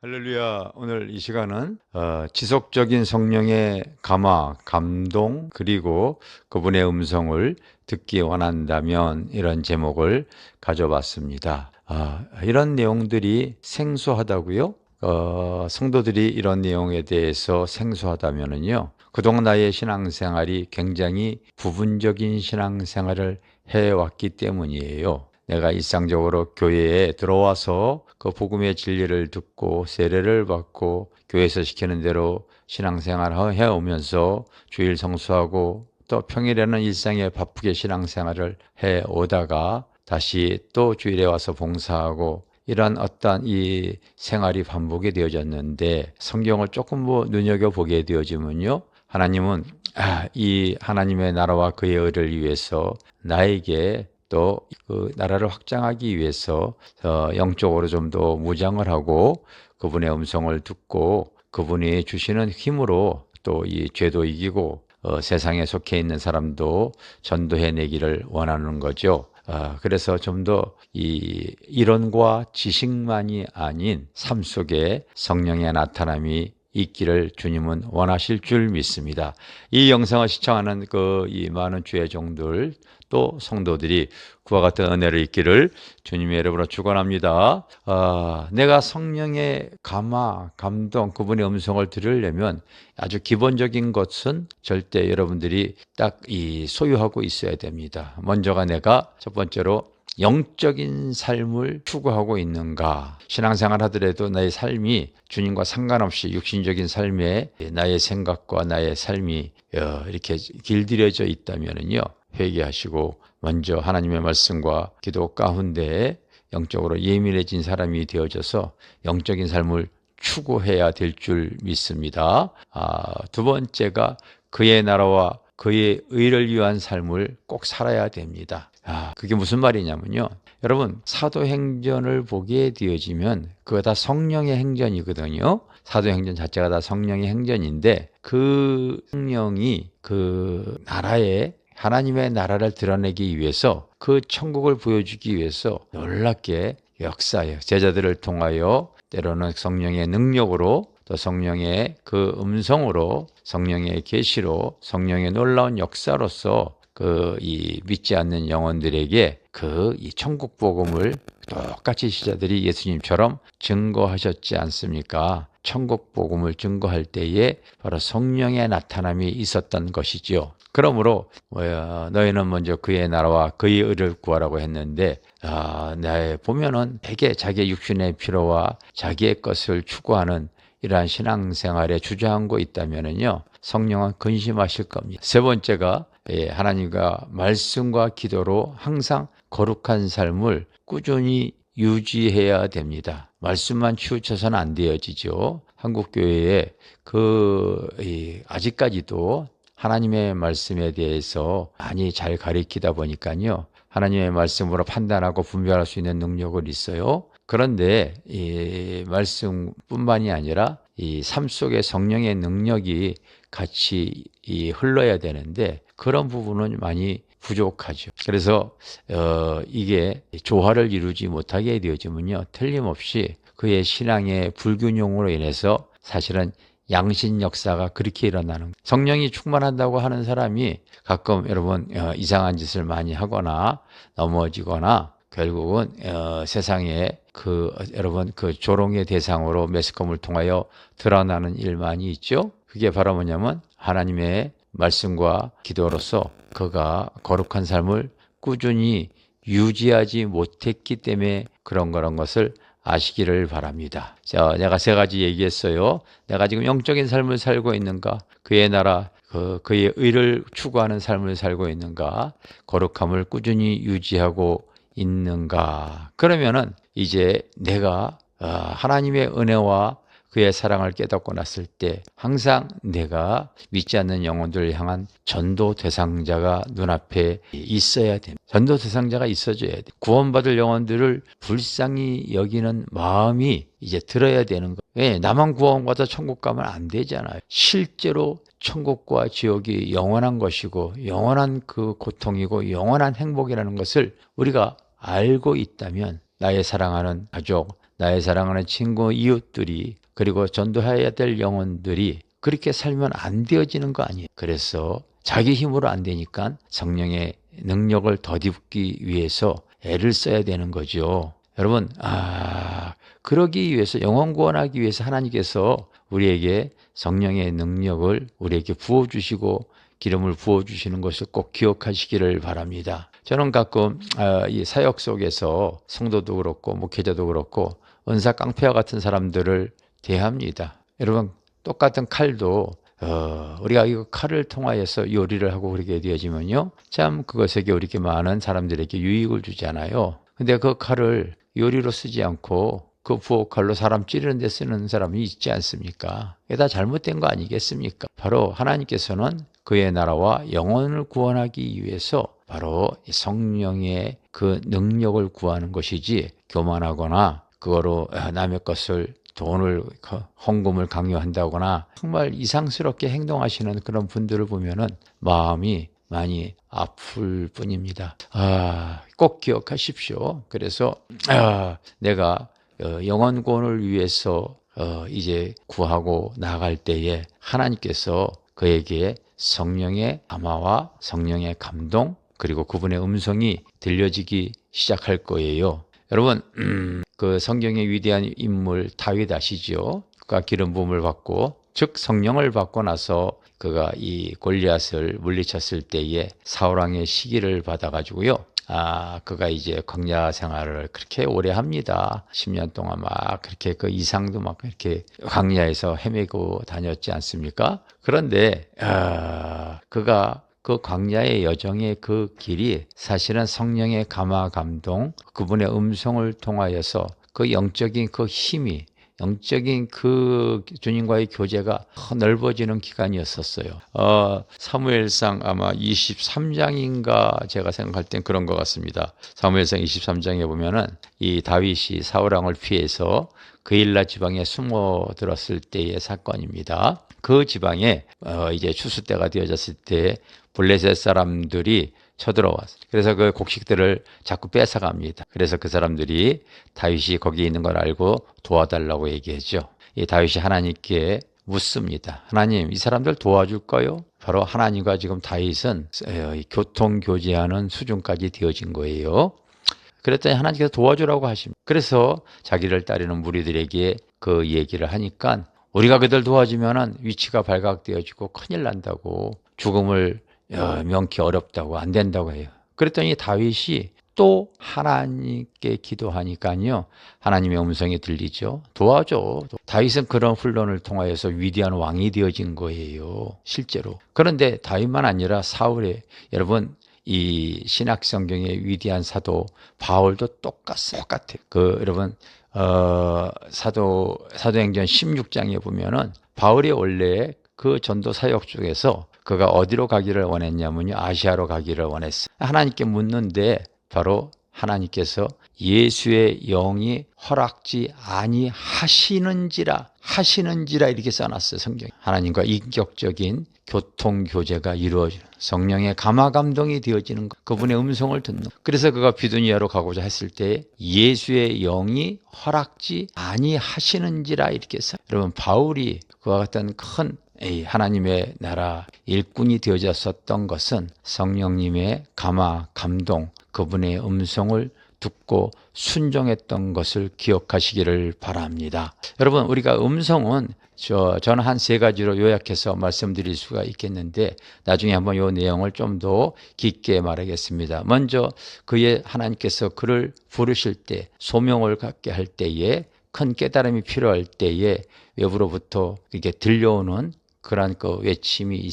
할렐루야. 오늘 이 시간은 지속적인 성령의 감화, 감동, 그리고 그분의 음성을 듣기 원한다면 이런 제목을 가져봤습니다. 이런 내용들이 생소하다고요? 성도들이 이런 내용에 대해서 생소하다면은요, 그동안 나의 신앙생활이 굉장히 부분적인 신앙생활을 해왔기 때문이에요. 내가 일상적으로 교회에 들어와서 그 복음의 진리를 듣고 세례를 받고 교회에서 시키는 대로 신앙생활을 해오면서 주일 성수하고 또 평일에는 일상에 바쁘게 신앙생활을 해오다가 다시 또 주일에 와서 봉사하고 이런 어떤 이 생활이 반복이 되어졌는데, 성경을 조금 눈여겨보게 되어지면요, 하나님은 이 하나님의 나라와 그의 의를 위해서 나에게 또 그 나라를 확장하기 위해서 영적으로 좀 더 무장을 하고 그분의 음성을 듣고 그분이 주시는 힘으로 또 이 죄도 이기고 세상에 속해 있는 사람도 전도해내기를 원하는 거죠. 그래서 좀 더 이 이론과 지식만이 아닌 삶 속에 성령의 나타남이 있기를 주님은 원하실 줄 믿습니다. 이 영상을 시청하는 이 많은 주의 종들 또 성도들이 그와 같은 은혜를 있기를 주님의 이름으로 축원합니다. 내가 성령의 감화, 감동, 그분의 음성을 들으려면 아주 기본적인 것은 절대 여러분들이 딱 소유하고 있어야 됩니다. 먼저가 내가 첫 번째로 영적인 삶을 추구하고 있는가. 신앙생활 하더라도 나의 삶이 주님과 상관없이 육신적인 삶에 나의 생각과 나의 삶이 이렇게 길들여져 있다면요, 회개하시고 먼저 하나님의 말씀과 기도 가운데 영적으로 예민해진 사람이 되어져서 영적인 삶을 추구해야 될 줄 믿습니다. 두 번째가 그의 나라와 그의 의를 위한 삶을 꼭 살아야 됩니다. 그게 무슨 말이냐면요, 여러분, 사도행전을 보게 되어지면 그거 다 성령의 행전이거든요. 사도행전 자체가 다 성령의 행전인데, 그 성령이 그 나라에 하나님의 나라를 드러내기 위해서, 그 천국을 보여주기 위해서 놀랍게 역사해요. 제자들을 통하여 때로는 성령의 능력으로, 또 성령의 그 음성으로, 성령의 계시로, 성령의 놀라운 역사로서 이 믿지 않는 영혼들에게 이 천국 복음을 똑같이 제자들이 예수님처럼 증거하셨지 않습니까? 천국 복음을 증거할 때에 바로 성령의 나타남이 있었던 것이지요. 그러므로 너희는 먼저 그의 나라와 그의 의를 구하라고 했는데, 보면은 되게 자기의 육신의 필요와 자기의 것을 추구하는 이러한 신앙생활에 주저앉고 있다면은요, 성령은 근심하실 겁니다. 세 번째가 하나님과 말씀과 기도로 항상 거룩한 삶을 꾸준히 유지해야 됩니다. 말씀만 치우쳐서는 안 되어지죠. 한국교회에 아직까지도 하나님의 말씀에 대해서 많이 잘 가리키다 보니까요, 하나님의 말씀으로 판단하고 분별할 수 있는 능력을 있어요. 그런데 이 말씀뿐만이 아니라 이 삶 속에 성령의 능력이 같이 흘러야 되는데, 그런 부분은 많이 부족하죠. 그래서 이게 조화를 이루지 못하게 되어지면요, 틀림없이 그의 신앙의 불균형으로 인해서 사실은 양신 역사가 그렇게 일어나는 거예요. 성령이 충만한다고 하는 사람이 가끔 여러분 이상한 짓을 많이 하거나 넘어지거나 결국은 세상에 여러분 조롱의 대상으로 매스컴을 통하여 드러나는 일만이 있죠. 그게 바로 뭐냐면 하나님의 말씀과 기도로서 그가 거룩한 삶을 꾸준히 유지하지 못했기 때문에 그런 것을 아시기를 바랍니다. 자, 내가 세 가지 얘기했어요. 내가 지금 영적인 삶을 살고 있는가? 그의 나라, 그의 의를 추구하는 삶을 살고 있는가? 거룩함을 꾸준히 유지하고 있는가? 그러면은 이제 내가 하나님의 은혜와 그의 사랑을 깨닫고 났을 때 항상 내가 믿지 않는 영혼들을 향한 전도 대상자가 눈앞에 있어야 됩니다. 전도 대상자가 있어줘야 돼. 구원받을 영혼들을 불쌍히 여기는 마음이 이제 들어야 되는 거예요. 왜? 나만 구원받아 천국 가면 안 되잖아요. 실제로 천국과 지옥이 영원한 것이고 영원한 그 고통이고 영원한 행복이라는 것을 우리가 알고 있다면 나의 사랑하는 가족, 나의 사랑하는 친구, 이웃들이, 그리고 전도해야 될 영혼들이 그렇게 살면 안 되어지는 거 아니에요. 그래서 자기 힘으로 안 되니까 성령의 능력을 덧입기 위해서 애를 써야 되는 거죠. 여러분, 그러기 위해서, 영혼 구원하기 위해서 하나님께서 우리에게 성령의 능력을 우리에게 부어주시고 기름을 부어주시는 것을 꼭 기억하시기를 바랍니다. 저는 가끔 이 사역 속에서 성도도 그렇고 목회자도 그렇고 은사 깡패와 같은 사람들을 대합니다. 여러분, 똑같은 칼도 우리가 이 칼을 통하여서 요리를 하고 그렇게 되어지면요, 참 그것에게 우리에게 많은 사람들에게 유익을 주잖아요. 근데 그 칼을 요리로 쓰지 않고 그 부엌칼로 사람 찌르는 데 쓰는 사람이 있지 않습니까? 이게 다 잘못된 거 아니겠습니까? 바로 하나님께서는 그의 나라와 영혼을 구원하기 위해서 바로 성령의 그 능력을 구하는 것이지, 교만하거나 그거로 남의 것을, 돈을, 헌금을 강요한다거나 정말 이상스럽게 행동하시는 그런 분들을 보면은 마음이 많이 아플 뿐입니다. 꼭 기억하십시오. 그래서 내가 영혼 구원을 위해서 이제 구하고 나갈 때에 하나님께서 그에게 성령의 감화와 성령의 감동, 그리고 그분의 음성이 들려지기 시작할 거예요. 여러분, 그 성경의 위대한 인물 다윗 아시죠? 그가 기름 부음을 받고, 즉 성령을 받고 나서 그가 이 골리앗을 물리쳤을 때에 사울왕의 시기를 받아가지고요, 그가 이제 광야 생활을 그렇게 오래 합니다. 10년 동안 막 그렇게 그 이상도 막 이렇게 광야에서 헤매고 다녔지 않습니까? 그런데 그가 그 광야의 여정의 그 길이 사실은 성령의 감화 감동, 그분의 음성을 통하여서 그 영적인 그 힘이, 영적인 그 주님과의 교제가 넓어지는 기간이었었어요. 사무엘상 아마 23장인가 제가 생각할 땐 그런 것 같습니다. 사무엘상 23장에 보면은 이 다윗이 사울왕을 피해서 그일라 지방에 숨어들었을 때의 사건입니다. 그 지방에 이제 추수 때가 되어졌을 때 블레셋 사람들이 쳐들어왔어요. 그래서 그 곡식들을 자꾸 뺏어갑니다. 그래서 그 사람들이 다윗이 거기 있는 걸 알고 도와달라고 얘기했죠. 이 다윗이 하나님께 묻습니다. 하나님, 이 사람들 도와줄까요? 바로 하나님과 지금 다윗은 교통교제하는 수준까지 되어진 거예요. 그랬더니 하나님께서 도와주라고 하십니다. 그래서 자기를 따르는 무리들에게 그 얘기를 하니까, 우리가 그들 도와주면 위치가 발각되어지고 큰일 난다고, 죽음을 명키 어렵다고, 안 된다고 해요. 그랬더니 다윗이 또 하나님께 기도하니까요, 하나님의 음성이 들리죠. 도와줘. 다윗은 그런 훈련을 통하여서 위대한 왕이 되어진 거예요, 실제로. 그런데 다윗만 아니라 사울의, 여러분, 이 신약 성경의 위대한 사도 바울도 똑같아요. 여러분, 사도행전 16장에 보면은 바울이 원래 그 전도 사역 중에서 그가 어디로 가기를 원했냐면요, 아시아로 가기를 원했어요. 하나님께 묻는데 바로 하나님께서 예수의 영이 허락지 아니하시는지라 이렇게 써놨어요, 성경에. 하나님과 인격적인 교통교제가 이루어지는, 성령의 감화 감동이 되어지는 것, 그분의 음성을 듣는. 그래서 그가 비두니아로 가고자 했을 때 예수의 영이 허락지 아니하시는지라 이렇게 써요. 여러분, 바울이 그와 같은 큰 하나님의 나라 일꾼이 되어졌었던 것은 성령님의 감화 감동, 그분의 음성을 듣고 순종했던 것을 기억하시기를 바랍니다. 여러분, 우리가 음성은 저는 한 3가지로 요약해서 말씀드릴 수가 있겠는데, 나중에 한번 이 내용을 좀 더 깊게 말하겠습니다. 먼저 하나님께서 그를 부르실 때, 소명을 갖게 할 때에, 큰 깨달음이 필요할 때에 외부로부터 이렇게 들려오는 그러한 그 외침이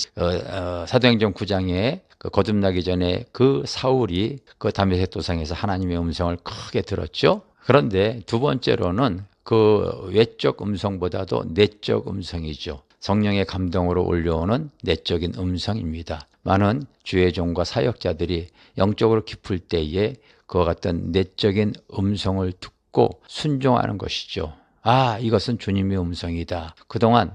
사도행전 9장에 거듭나기 전에 그 사울이 그 다메섹 도상에서 하나님의 음성을 크게 들었죠. 그런데 두 번째로는 그 외적 음성보다도 내적 음성이죠. 성령의 감동으로 올려오는 내적인 음성입니다. 많은 주의 종과 사역자들이 영적으로 깊을 때에 그와 같은 내적인 음성을 듣고 순종하는 것이죠. 이것은 주님의 음성이다. 그동안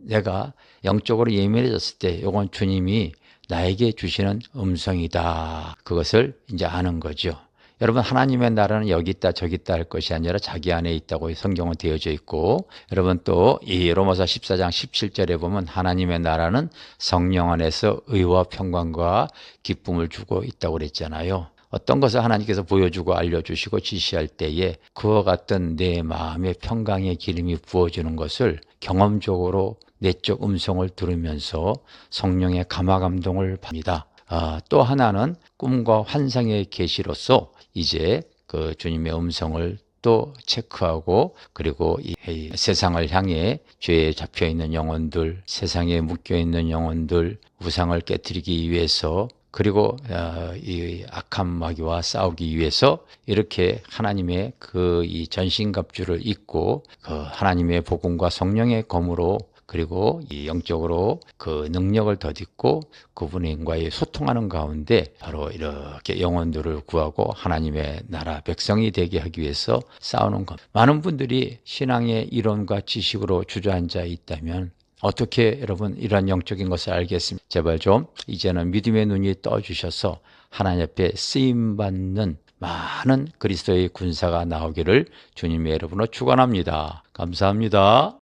내가 영적으로 예민해졌을 때 이건 주님이 나에게 주시는 음성이다. 그것을 이제 아는 거죠. 여러분, 하나님의 나라는 여기 있다 저기 있다 할 것이 아니라 자기 안에 있다고 성경은 되어져 있고, 여러분 또 이 로마서 14장 17절에 보면 하나님의 나라는 성령 안에서 의와 평강과 기쁨을 주고 있다고 그랬잖아요. 어떤 것을 하나님께서 보여주고 알려주시고 지시할 때에 그와 같은 내 마음의 평강의 기름이 부어지는 것을 경험적으로 내적 음성을 들으면서 성령의 감화 감동을 받습니다. 또 하나는 꿈과 환상의 계시로서 이제 그 주님의 음성을 또 체크하고, 그리고 이 세상을 향해 죄에 잡혀 있는 영혼들, 세상에 묶여 있는 영혼들, 우상을 깨뜨리기 위해서, 그리고 이 악한 마귀와 싸우기 위해서 이렇게 하나님의 그 이 전신갑주를 입고 그 하나님의 복음과 성령의 검으로, 그리고 이 영적으로 그 능력을 덧입고 그분과의 소통하는 가운데 바로 이렇게 영혼들을 구하고 하나님의 나라 백성이 되게 하기 위해서 싸우는 것. 많은 분들이 신앙의 이론과 지식으로 주저앉아 있다면 어떻게 여러분 이런 영적인 것을 알겠습니까? 제발 좀 이제는 믿음의 눈이 떠주셔서 하나님 앞에 쓰임받는 많은 그리스도의 군사가 나오기를 주님의 이름으로 축원합니다. 감사합니다.